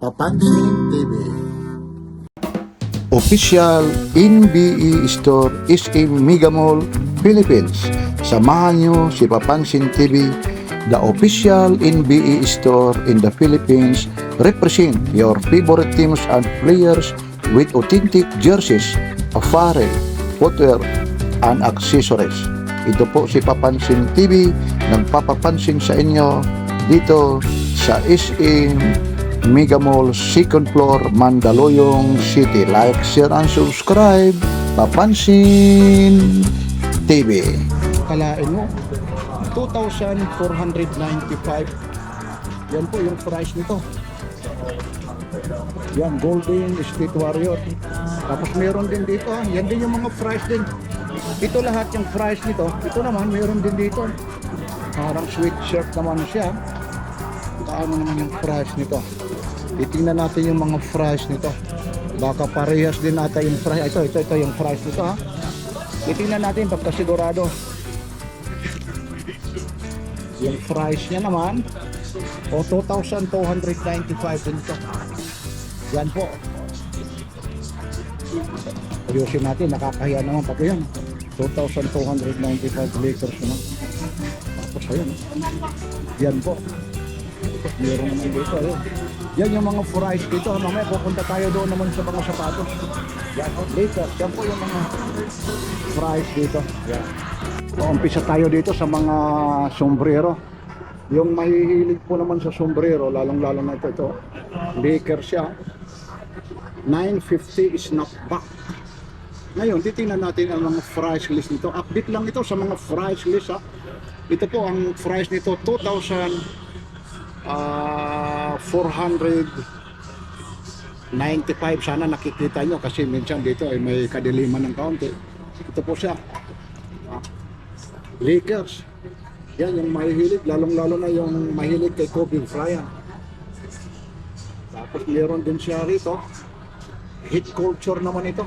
Papansin TV. Official NBE Store SA Mega Mall, Philippines. Samahan niyo si Papansin TV, the official NBE store in the Philippines. Represent your favorite teams and players with authentic jerseys, apparel, footwear, and accessories. Ito po si Papansin TV, nagpapapansin sa inyo dito sa SM Mega Mall, 2nd floor, Mandaluyong City. Like, share, and subscribe. Papansin TV. Kalain mo, 2,495. Yan po yung price nito. Yan, Golden State Warrior. Tapos meron din dito, yan din yung mga price din. Ito lahat yung price nito. Ito naman, meron din dito. Parang sweatshirt naman siya. Paano naman yung price nito? Titingnan natin yung mga price nito. Baka parehas din ata yung price. Ito yung price nito, ha. Titingnan natin pagkasigurado. Yung price niya naman, 2,295 din ito. Yan po. Ayusin natin, nakakahiya naman pag yan. 2,295 liters naman. Tapos ayun. Yan po. Meron naman dito. Ayun. Yan yung mga price dito. Mamaya pupunta tayo doon naman sa mga sapatos. Yan po. Liters. Yan po yung mga price dito. Yan. Umpisa tayo dito sa mga sombrero. Yung mahihilig po naman sa sombrero, lalong-lalo na ito. Lakers siya. 950 snapback. Ngayon, titingnan natin ang mga price list nito. Update lang ito sa mga price list, ha. Ito po ang price nito, 2,495. Sana nakikita nyo kasi minsan dito ay may kadiliman ng kaunti. Ito po siya. Lakers. Yan yung mahihilig, lalong-lalo na yung mahilig kay Kobe Bryant. Tapos meron din siya rito. Hit culture naman ito.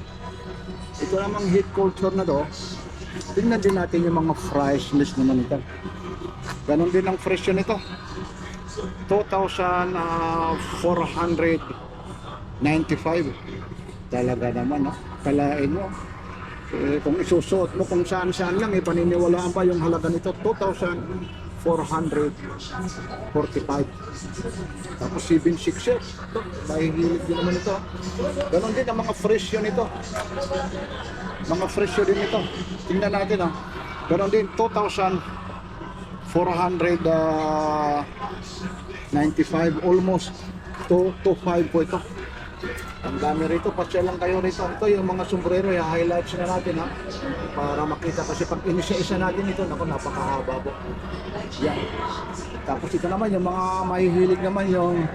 Ito namang hit culture na to. Tingnan din natin yung mga price list naman ito. Ganon din ang presyo nito. 2,495. Talaga naman, no? Kalain mo. Kung isusuot mo kung saan-saan lang, paniniwalaan pa yung halaga nito, 2,445. Tapos 766. Ito, mahihilig din naman ito. Ganon din ang mga presyo nito. Mga presyo din ito. Tingnan natin, ha. Ganon din, 2,495. Almost 2,500 po ito. Ang dami rito, pasya lang kayo rito. Ito yung mga sombrero, i-highlights na natin, ha, para makita kasi pag inisa-isa natin ito, naku, napakahaba po. Yan. Tapos ito naman yung mga mahihilig naman yung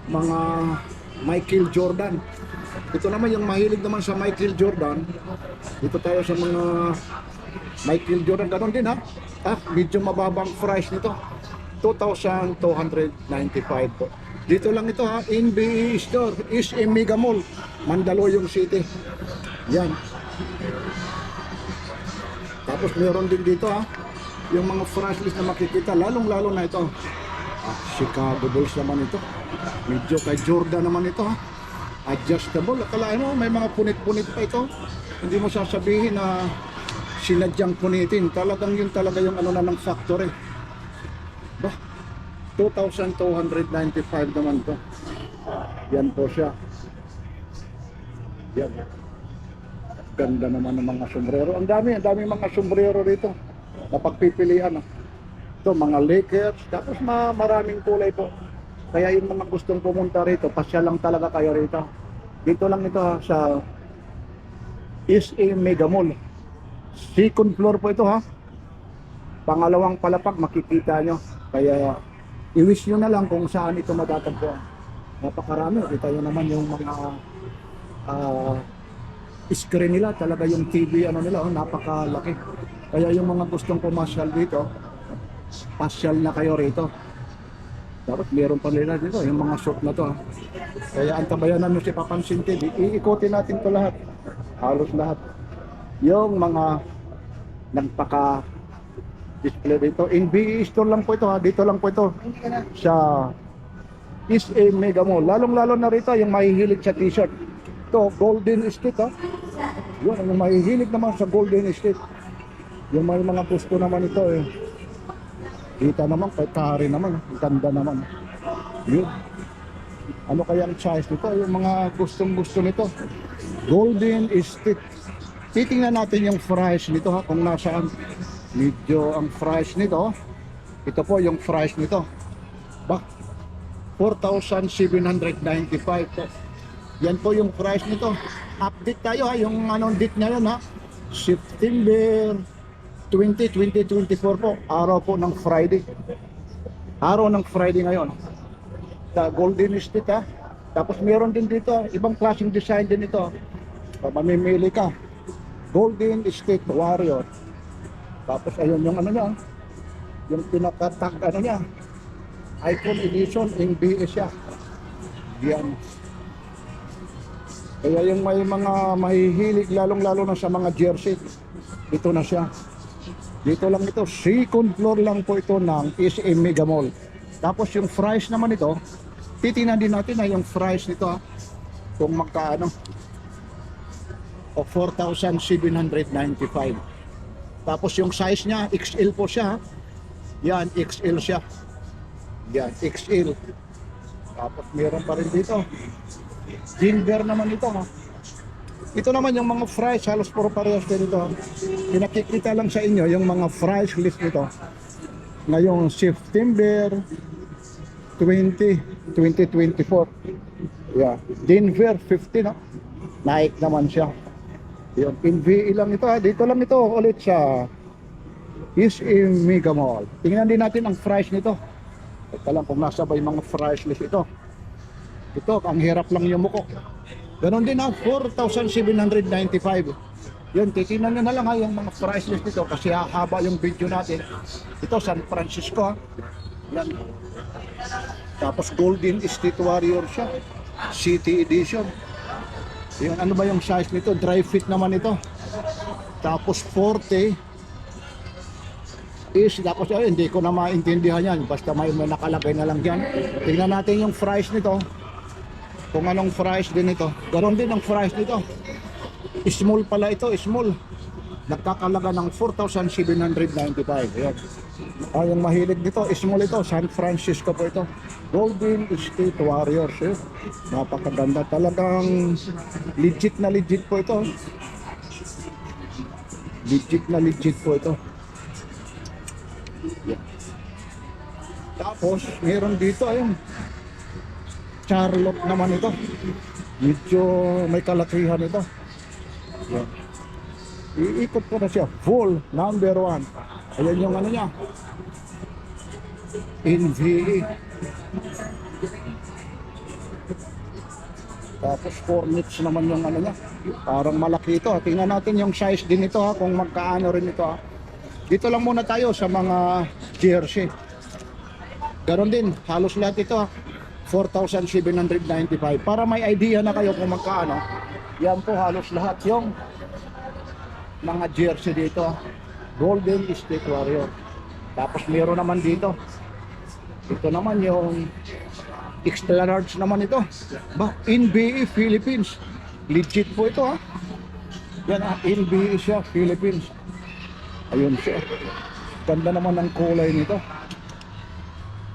mga Michael Jordan. Ito naman yung mahilig naman sa Michael Jordan. Dito tayo sa mga Michael Jordan. Ganon din, ha. Medyo mababang price nito, 2,295 po. Dito lang ito, ha, NBE Store, SM Mega Mall, Mandaluyong City. Yan. Tapos meron din dito, ha, yung mga price list na makikita, lalong-lalo na ito. Chicago Bulls naman ito. Medyo kay Jordan naman ito, ha. Adjustable. Akalain mo, may mga punit-punit pa ito. Hindi mo sasabihin na sinadyang punitin. Talagang yun talaga yung ano na ng factory. Bah, 2,295 naman to. Yan po siya. Yan. Ganda naman ng mga sombrero. Ang dami mga sombrero rito. Napagpipilian. Ito, mga Lakers. Tapos maraming kulay po. Kaya yung mga gustong pumunta rito, pasya lang talaga kayo rito. Dito lang ito, ha, sa SA Mega Mall. 2nd floor po ito, ha. Pangalawang palapag makikita nyo. Kaya i-wish nyo na lang kung saan ito matatagpuan. Napakarami. Kita nyo naman yung mga screen nila. Talaga yung TV ano nila, napakalaki. Kaya yung mga gustong pumasyal dito, pasyal na kayo rito. Dapat meron pa nila dito yung mga shop na to, ha. Kaya antabayanan nyo si Papansin TV. Iikotin natin to lahat. Halos lahat. Yung mga nagpaka display dito. NBE store lang po ito, ha. Dito lang po ito sa is a Mega Mall. Lalong-lalo na rito yung mahihilig sa t-shirt. Ito, Golden State ha. Yun, yung mahihilig naman sa Golden State. Yung may mga gusto naman ito eh. Kita naman, kay Kari naman. Ganda naman. Yun. Ano kaya ang size nito? Yung mga gustong-gusto nito. Golden State. Titingnan natin yung price nito ha, kung nasaan. Medyo ang price nito. Ito po yung price nito. Bak, 4,795 po. Yan po yung price nito. Update tayo ha, yung anong date ngayon ha. September 20, 2024 po. Araw po ng Friday. Araw ng Friday ngayon. Sa Golden State ha. Tapos meron din dito, ibang klaseng design din ito. Mamimili ka. Golden State Warrior. Tapos ayun yung ano niya. Yung pinaka-tag ano niya. Icon Edition NBA siya. Yan. Kaya yung may mga mahihilig lalong-lalo na sa mga jersey. Ito na siya. Dito lang ito. Second floor lang po ito ng SM Mega Mall. Tapos yung price naman ito, titingnan din natin na yung price nito ha. Kung magkaano. O 4,795. Tapos yung size niya, XL po siya. Yan, XL siya. Yan, XL. Tapos meron pa rin dito. Denver naman ito ha. Ito naman yung mga price, halos puro parehas din ito. Pinakikita lang sa inyo yung mga price list nito. Ngayong September 20, 2024. Yeah. Denver 50 no. Nike naman siya. Yun, NVE lang ito ha. Dito lang ito ulit sa SM Mega Mall. Tingnan din natin ang price nito. Teka lang kung nasa ba yung mga price list ito. Ito, ang hirap lang yung muko. Ganon din ha, 4,795. Yun, titignan nyo na lang ha, yung mga price list nito kasi haba yung video natin. Ito, San Francisco ha. Yan. Tapos Golden State Warrior siya. City Edition. Yung ano ba yung size nito? Dry fit naman ito. Tapos 40 is, tapos ay, hindi ko na maintindihan yan. Basta may nakalagay na lang dyan. Tingnan natin yung price nito. Kung anong price din ito. Ganon din ang price nito. Small pala ito, small. Nagkakalaga ng 4,795. Yan. Yung mahilig dito, small ito. San Francisco po ito. Golden State Warriors. Eh. Napakaganda. Talagang legit po ito. Legit po ito. Yan. Tapos, meron dito ayun. Charlotte naman ito. Medyo may kalakihan ito. Yan. Iikot ko na siya. Full number 1. Ayan yung ano niya. NVE. Tapos Hornets naman yung ano niya. Parang malaki ito. Tingnan natin yung size din ito ha. Kung magkaano rin ito ha. Dito lang muna tayo sa mga jersey. Ganon din. Halos lahat ito ha. 4,795. Para may idea na kayo kung magkaano. Yan po halos lahat yung mga jersey dito. Golden State Warrior. Tapos meron naman dito. Ito naman yung extra large naman ito. Ba, NBA Philippines. Legit po ito ha. Yan ha, NBA siya, Philippines. Ayun siya. Ganda naman ang kulay nito.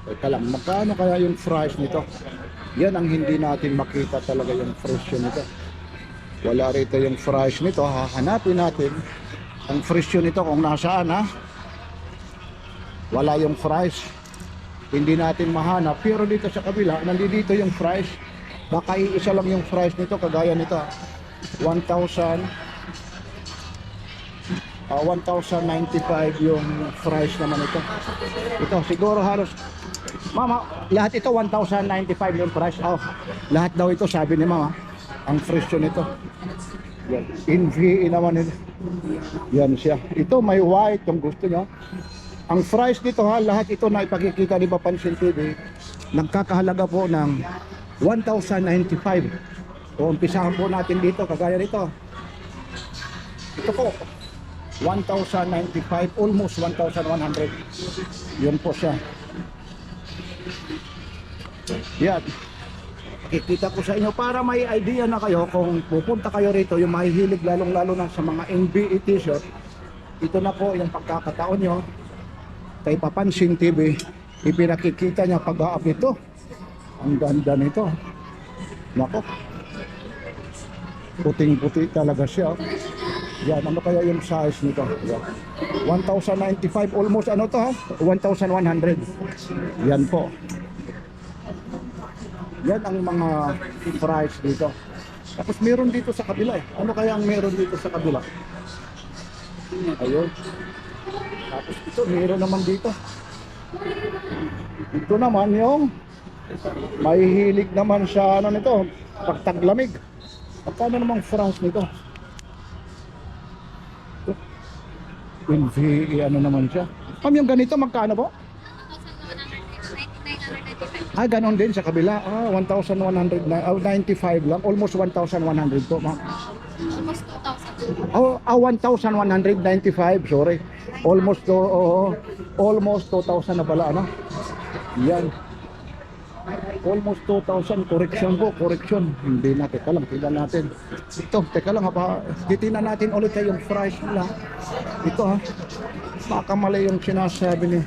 Teka lang, magkano kaya yung price nito? Yan ang hindi natin makita talaga yung presyo nito. Wala rito yung price nito. Hahanapin natin ang presyo nito kung nasaan ha. Wala yung price. Hindi natin mahanap. Pero dito sa kabila, nandito yung price. Baka isa lang yung price nito, kagaya nito. 1,095 yung price naman ito. Ito, siguro halos Mama, lahat ito 1,095 yung price. Oh, lahat daw ito sabi ni Mama. Ang presyo nito. Yan. NVE naman ito. Yan siya. Ito may white kung gusto nyo. Ang price nito ha, lahat ito na ipakikita ni Papansin TV. Nagkakahalaga po ng 1,095. So, umpisahan po natin dito, kagaya nito. Ito po, 1,095, almost 1,100. Yun po siya. Yan. Kikita ko sa inyo para may idea na kayo kung pupunta kayo rito, yung mahihilig lalong-lalo na sa mga NBA t-shirt. Ito na po yung pagkakataon nyo. Kay Papansin TV, ipinakikita niya pag-aap nito. Ang ganda nito. Nako. Puting-puti talaga siya. Yan, ano kaya yung size nito? Yan. 1,095, almost ano to ha? 1,100. Yan po. Yan ang mga price dito. Tapos meron dito sa kabila eh. Ano kaya ang meron dito sa kabila? Ayun. Tapos ito, meron naman dito. Ito naman yung mahihilig naman sa ano nito, pagtaglamig. Magkano namang price nito? NVE ano naman siya. Ma'am, yung ganito magkano po? 1,199. Ah, ganon din sa kabila. 1,195 lang. Almost 1,100 po, ma'am. Almost 2,000. 1,195, sorry. Almost to, almost 2,000 na pala, ano? Yan. Almost 2,000, correction po, correction. Hindi na, teka lang, tignan natin. Ito, teka lang, titignan natin ulit yung price nila. Ito ha, baka mali yung sinasabi ni.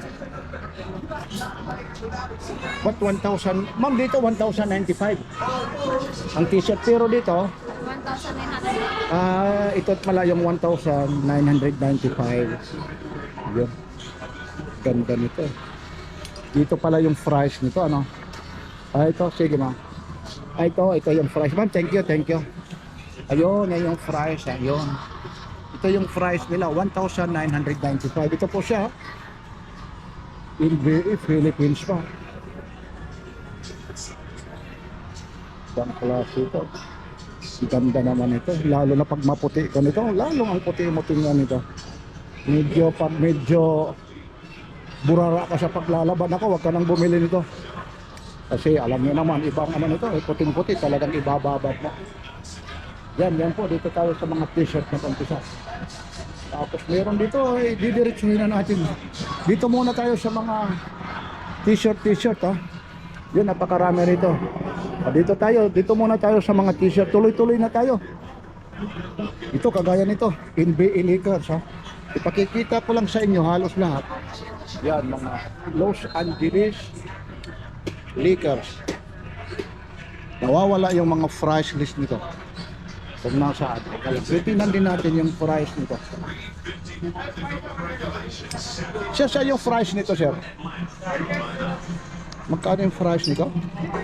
What, 1,000? Ma'am, dito 1,095 ang t-shirt, pero dito 1,900. ito pala yung 1,995. Yun. Ganda nito. Dito pala yung price nito, ano? Ito, sige ma'am. Ito yung price. Ma'am, thank you, thank you. Ayun, yan yung price, ayun. Ito yung price nila, 1,995. Ito po siya. In Philippines pa. Ibang klase ito. Ganda naman ito. Lalo na pag maputi ka nito. Lalo ang puti-muti nga nito. Medyo burara ka sa paglalaban. Ako, wag ka nang bumili nito. Kasi alam niyo naman, ibang ano nito, puting-puti, talagang ibababa mo. Yan po, dito tayo sa mga t-shirt na pampisa. Tapos meron dito, didiretsuhin na natin. Dito muna tayo sa mga t-shirt ha. Yun, napakarami rito. Dito muna tayo sa mga t-shirt. Tuloy-tuloy na tayo. Ito, kagaya nito, NBA Lakers ha. Ipakikita ko lang sa inyo halos lahat. Yan, mga Los Angeles Lakers. Nawawala yung mga price list nito. Kung nasaan. Titignan din natin yung price nito. Sir, yung price nito, sir? Magkano yung price nito?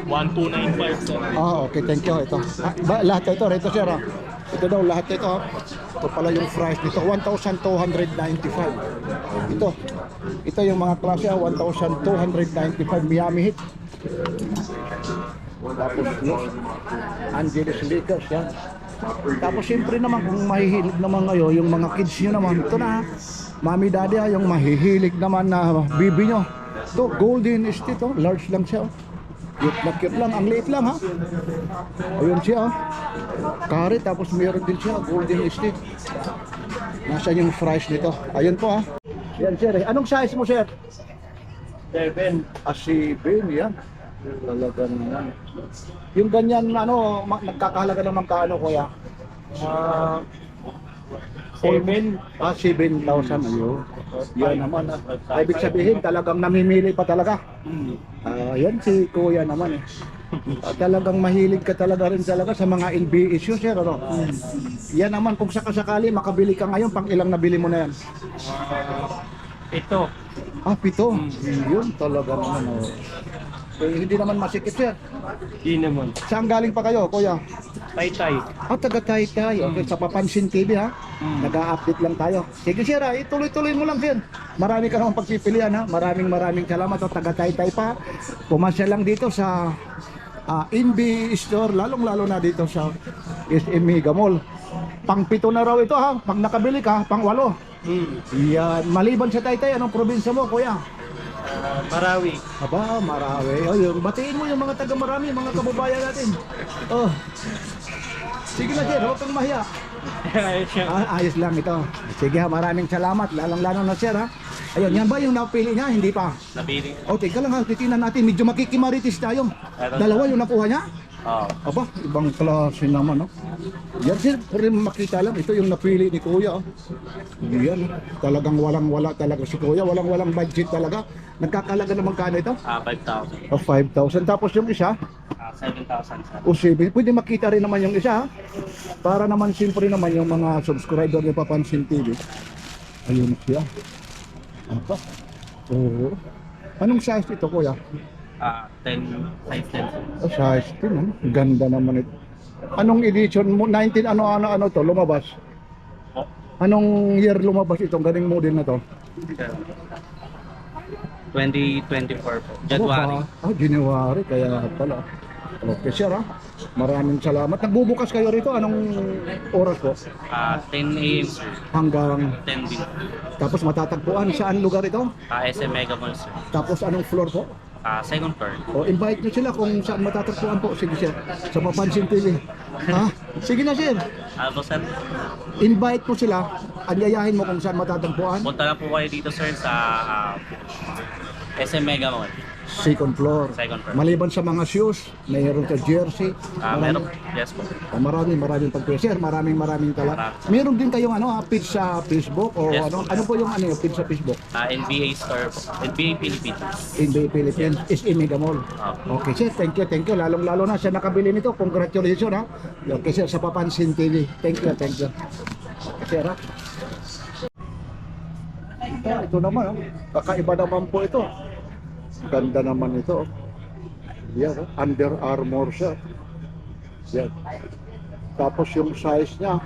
1,295 sir. Okay, thank you. Ito. Lahat ito, sir. Ito daw, lahat ito. Ito pala yung price nito. 1,295. Ito yung mga klase, 1,295 Miami Heat. Tapos Los Angeles Lakers, yan. Tapos siyempre naman kung mahihilig naman ngayon yung mga kids nyo naman, ito na mami daddy yung mahihilig naman na bibi nyo. Ito, Golden State, large lang siya. Cute na cute lang, ang liit lang ha. Ayun siya, carry, tapos meron din siya Golden State. Nasaan yung price nito? Ayun po ha. Yan sir, anong size mo sir? 7. Si Ben, yan. Talaga naman. Yung ganyan ano, nagkakahalaga naman kaano kuya? 7. 7,000 ayun. Yan naman. Ibig sabihin talagang namimili pa talaga. Yan si kuya naman eh. Talagang mahilig ka talaga rin talaga sa mga NBA issues sir, ano? Yan naman kung sakasakali makabili ka ngayon, pang ilang nabili mo na yan? Ito. 7. Yun talaga naman oh. Hindi naman masikip sir. Di naman. Saan galing pa kayo kuya? Taytay. Taga Taytay. Okay, sa Papansin TV ha. Nag-a-update lang tayo. Sige sir, ituloy-tuloy mo lang sir. Marami ka naman pagpipilian ha. Maraming salamat. Taga Taytay pa. Pumasya lang dito sa NB Store, lalong-lalo na dito sa SM Mega Mall. Pang-7 na raw ito ha. Pag nakabili ka, pang-8. Yan. Maliban sa Taytay, anong probinsya mo kuya? Marawi. Aba, Marawi. Ayun, batiin mo yung mga taga Marami, mga kababayan natin. Oh. Sige na, sir, huwag kang mahiya. Ayos lang ito. Sige ha, maraming salamat. Lalong-lalo na sir ha. Ayun, yan ba yung napili niya? Hindi pa. Nabili. O, teka lang ha, titingnan natin. Medyo makikimaritis tayo. Dalawa yung nakuha niya? Oo. Aba, ibang klase naman, no? Yan sir, pwede makita lang. Ito yung napili ni Kuya, oh. Yan, talagang walang-wala talaga si Kuya. Walang-walang budget talaga. Nagkakalaga naman magkano ito? 5,000. O, 5,000. Tapos yung isa, 7,000 sir. o 7. Pwede makita rin naman yung isa, ha? Para naman siyempre naman yung mga subscriber ni Papansin TV. Ayun siya. Apa? Oo. Anong size ito, Kuya? 10, size 10 sir. Oh, size 10, no? Ganda naman ito. Anong edition mo? 19 ano to lumabas? Oh. Anong year lumabas itong galing model na to? 2024 po. January. January, kaya pala. Okay, sir ha. Maraming salamat. Nagbubukas kayo rito, anong oras po? 10 a.m. sir. Hanggang, 10 din. tapos matatagpuan saan lugar ito? SM Mega Mall sir. Tapos anong floor po? Second floor. O invite nyo sila kung saan matatagpuan po. Sige sir, sa Papansin TV. Ha? Sige na sir. Ano sir? Invite mo sila, anyayahin mo kung saan matatagpuan. Punta lang po kayo dito sir sa SM Mega Mall. Second floor. Second floor. Maliban sa mga shoes, mayroon ka jersey. Meron. Yes po. Maraming pagpesir, maraming talaga. Meron din kayong page sa Facebook o Yes, ano po yung page sa Facebook? NBA store po. NBA Philippines. In the Philippines is in Mega Mall. Okay sir, thank you. Lalong-lalo na sa nakabili nito. Congratulations ha. Okay sir, sa Papansin TV. Thank you. Okay, sir ha. Ito naman, kakaiba naman po ito. Ganda naman ito. Yan, Under Armour siya. Yan. Tapos yung size niya,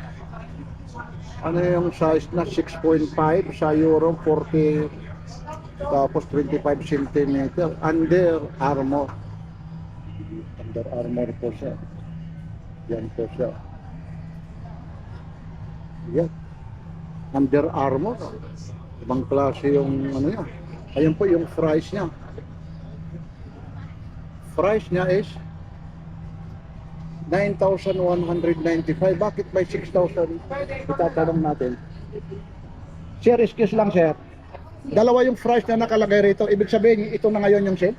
ano yung size na 6.5 sa Euro 40, tapos 25 cm. Under Armour. Under Armour po siya. Yan po siya. Yan. Under Armour. Ibang klase yung ano niya. Ayun po yung price niya. Price niya is 9,195. Bakit may 6,000? Itatanong natin. Sir, excuse lang sir. Dalawa yung price na nakalagay rito. Ibig sabihin, ito na ngayon yung sale?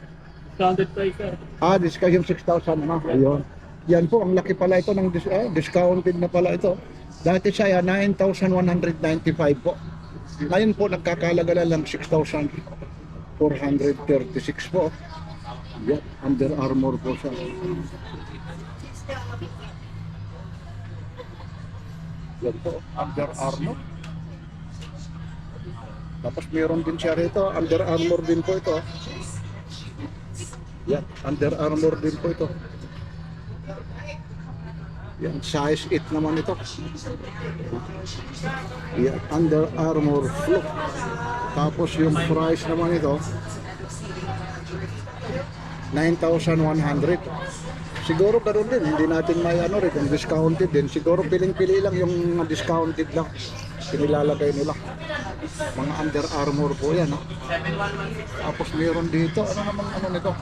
Discounted price sir. Discount yung 6,000 na. Ayun. Yan po, ang laki pala ito ng discounted na pala ito. Dati siya 9,195 po. Ngayon po, nagkakalaga na lang 6,436 po. Yan, Under Armour po siya. Yan po, Under Armour. Tapos meron din siya rito, Under Armour din po ito. Yan, Under Armour din po ito. Yan, size 8 naman ito. Yan, Under Armour Flow. Tapos yung price naman ito, 9,100. Siguro ganoon din, hindi natin may rin, kung discounted din. Siguro piling-pili lang yung discounted lang. Pinilalagay nila. Mga Under Armour po yan. Tapos meron dito, ano naman nito?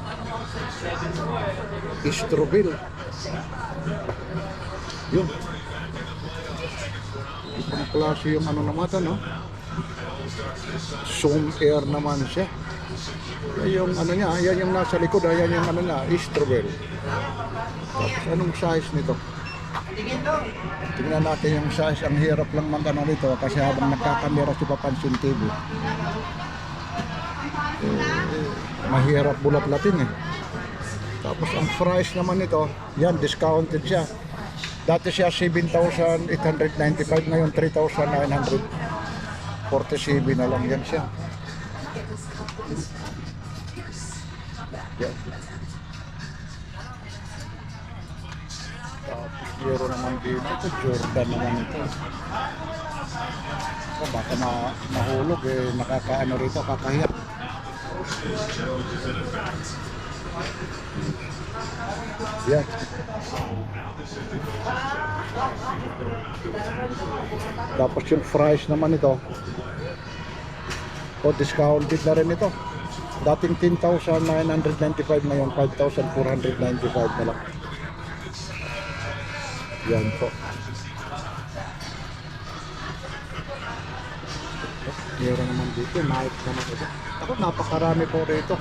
Istrobil. Yun. Ibang klase yung naman ito, no? Zoom Air naman siya. Yung niya, yan yung nasa likod, yan yung niya, Istrobil. Tapos anong size nito? Tingnan natin yung size. Ang hirap lang magano nito kasi habang nagkakamera si Papansin TV, mahirap bulat-latin Tapos ang price naman nito, yan, discounted siya. Dati siya 7,895, ngayon 3,947 na lang yan siya. Yan. Tapos Euro naman dito, Jordan naman ito. So, baka mahulog nakakaano rito, kakahiya. Yan. Tapos yung price naman ito, discounted na rin ito. Dating 10,995, ngayon 5,495 na lang. Yan po. Meron naman dito, Nike naman ito. Ako, napakarami po rito.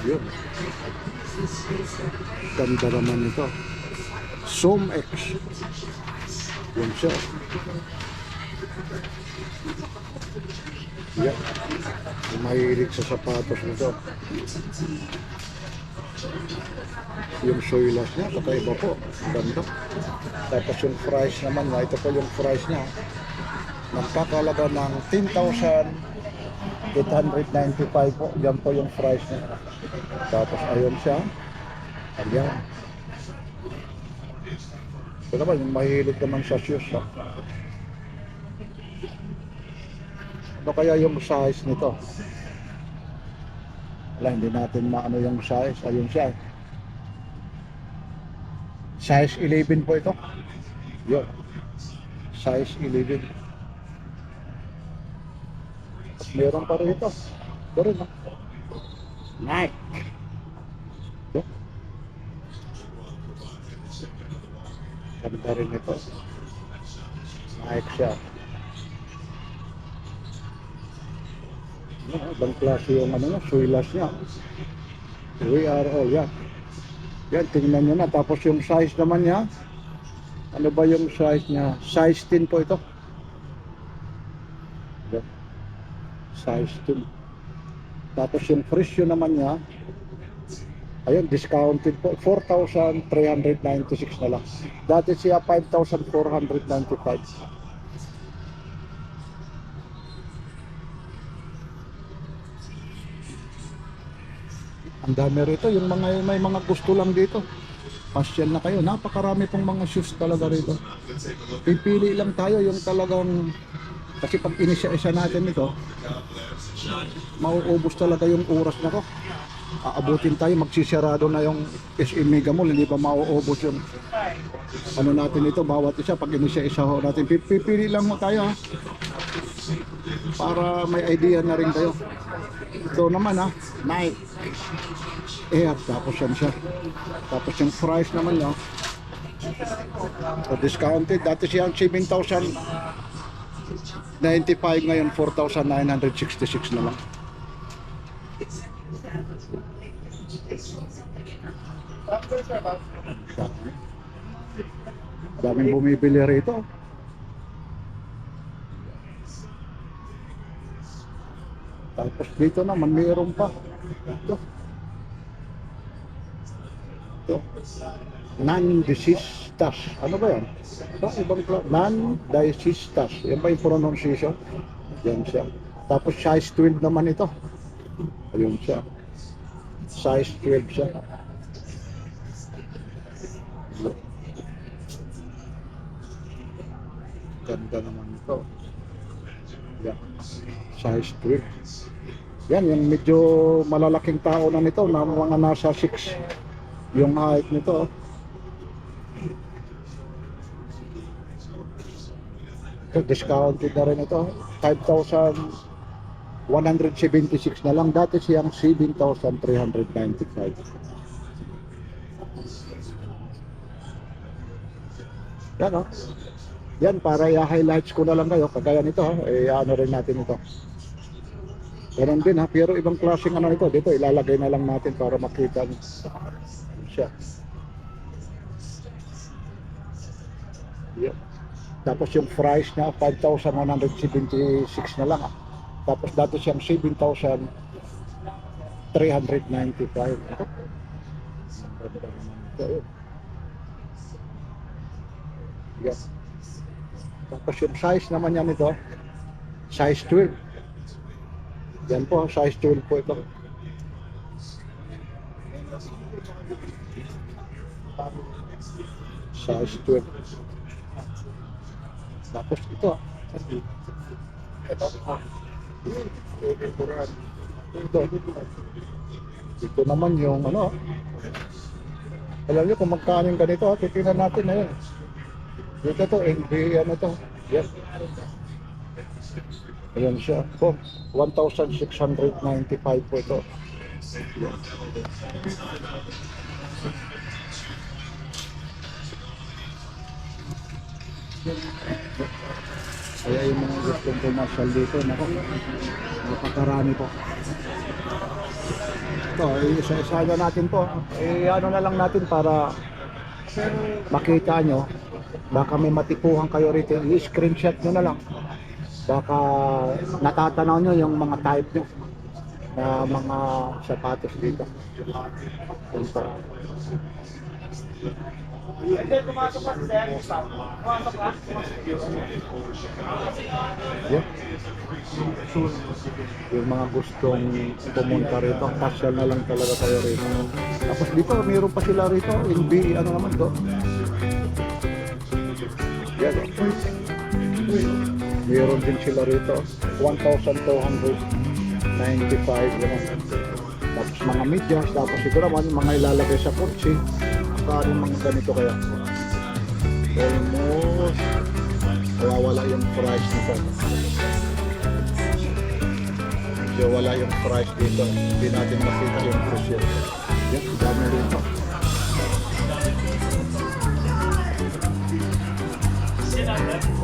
Yun. Ganda naman ito. Zoom X. Yun siya. Yan. Mahilig sa sapatos nito. Yung soylas niya, kakaiba po. Ganda. Tapos yung price naman niya, ito po yung price niya. Nagkakalaga ng 10,895 po. Yan po yung price niya. Tapos ayun siya. Ayan. Ito naman, yung mahilig naman sa shoes. Ha? Ano kaya yung size nito? Wala, hindi natin maano yung size. Ayun siya. Size 11 po ito. Yun. Size 11. Tapos meron pa rin ito. Ito rin, ha? Nike. Ito. Ganda rin ito. Nike siya. Ibang klase yung ano na, suilas niya. We are all, yan. Yan, tingnan nyo na. Tapos yung size naman niya, ano ba yung size niya? Size 10 po ito. Yan. Size 10. Tapos yung presyo naman niya, ayun, discounted po. 4,396 na lang. Dati siya 5,495. Ang dami rito, yung mga may mga gusto lang dito. Pasyal na kayo, napakarami pong mga shoes talaga rito. Pipili lang tayo yung talagang, kasi pag inisya-isa natin ito, mauubos talaga yung oras na to. Aabutin tayo, magsisarado na yung SM Mega Mall, hindi pa mauubos yung ano natin ito, bawat isa, pag inisya-isa ho natin. Pipili lang mo tayo, ha? Para may idea na rin tayo. Ito naman, ha, Nike Air, tapos yan siya. Tapos yung price naman niya, so discounted, dati siyang 7,095, ngayon 4,966 na lang. Daming bumibili rito. Tapos dito naman mayroon pa. Ito. Ito. Non-desistas. Ano ba yan? Ito, ibang non-desistas. Yan ba yung pronunciation? Yan siya. Tapos size 12 naman ito. Ayun siya. Size 12 siya. Ganda naman ito. Yan. Size 12. Yan, yung medyo malalaking tao na nito, na mga nasa 6 yung height nito. Ito, discounted na rin ito. 5,176 na lang. Dati siyang 7,395. Yan, oh. Yan, para i-highlights ko na lang kayo. Kagaya nito, ano rin natin ito. Ganun din, ha, pero ibang klaseng ano nito. Dito, ilalagay na lang natin para makita nyo siya. Yan. Tapos yung price niya, 5,176 na lang, ha. Tapos dati siyang 7,395. Yan. Tapos yung size naman niya nito, size 12. Yan po, size 12 po ito. Size 12. Tapos ito, ito naman yung ano, alam niyo kung magkano yung ganito, titingnan natin na yun. Dito to, NBA ano to, yan. Ayan siya po, 1,695 po ito. Yan. Kaya yung mga gustong pumasyal dito, nako, napakarami po. Ito, isa-isa na natin po. Ano na lang natin para makita nyo. Baka may matipuhan kayo rito. I-screenshot nyo na lang. Baka natatanaw nyo yung mga type nyo na mga sapatos dito. Yan po. Yeah. Yung mga gustong pumunta rito, pasyal na lang talaga kayo rito. Tapos dito, mayroon pa sila rito, NBA, ano naman to? Yan. Mayroon din sila rito, 1,295 naman. Tapos mga medyas, tapos ito naman, mga ilalagay sa kotse. Parang mga ganito kaya. Almost wala yung price nito. Medyo wala yung price dito. Hindi natin makita yung presyo. Yan, dami rito. Sinabi.